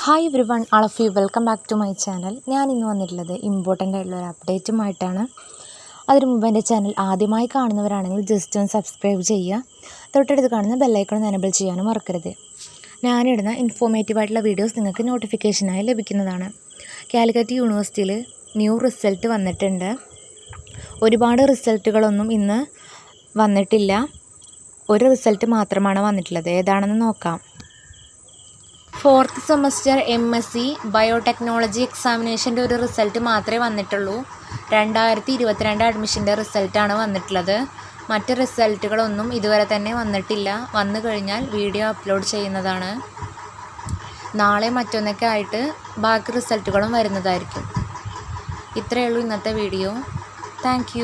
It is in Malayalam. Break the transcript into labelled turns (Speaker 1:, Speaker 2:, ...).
Speaker 1: Hi everyone, all of you welcome back to my channel. ഞാൻ ഇന്ന് വന്നിട്ടുള്ളത് ഇമ്പോർട്ടൻ്റ് ആയിട്ടുള്ള ഒരു അപ്ഡേറ്റുമായിട്ടാണ്. അതിന് മുമ്പ് എൻ്റെ ചാനൽ ആദ്യമായി കാണുന്നവരാണെങ്കിൽ ജസ്റ്റ് ഒന്ന് സബ്സ്ക്രൈബ് ചെയ്യുക. തൊട്ടടുത്ത് കാണുന്ന ബെല്ലൈക്കൺ എനേബിൾ ചെയ്യാനും മറക്കരുത്. ഞാനിടുന്ന ഇൻഫോർമേറ്റീവ് ആയിട്ടുള്ള വീഡിയോസ് നിങ്ങൾക്ക് നോട്ടിഫിക്കേഷനായി ലഭിക്കുന്നതാണ്. കാലിക്കറ്റ് യൂണിവേഴ്സിറ്റിയിൽ ന്യൂ റിസൾട്ട് വന്നിട്ടുണ്ട്. ഒരുപാട് റിസൾട്ടുകളൊന്നും ഇന്ന് വന്നിട്ടില്ല. ഒരു റിസൾട്ട് മാത്രമാണ് വന്നിട്ടുള്ളത്. ഏതാണെന്ന് നോക്കാം. 4th സെമസ്റ്റർ MSc ബയോടെക്നോളജി എക്സാമിനേഷൻ്റെ ഒരു റിസൾട്ട് മാത്രമേ വന്നിട്ടുള്ളൂ. 2022 അഡ്മിഷൻ്റെ റിസൾട്ടാണ് വന്നിട്ടുള്ളത്. മറ്റ് റിസൾട്ടുകളൊന്നും ഇതുവരെ തന്നെ വന്നിട്ടില്ല. വന്നു കഴിഞ്ഞാൽ വീഡിയോ അപ്ലോഡ് ചെയ്യുന്നതാണ്. നാളെ മറ്റൊന്നൊക്കെ ആയിട്ട് ബാക്കി റിസൾട്ടുകളും വരുന്നതായിരിക്കും. ഇത്രയേ ഉള്ളൂ ഇന്നത്തെ വീഡിയോ. താങ്ക്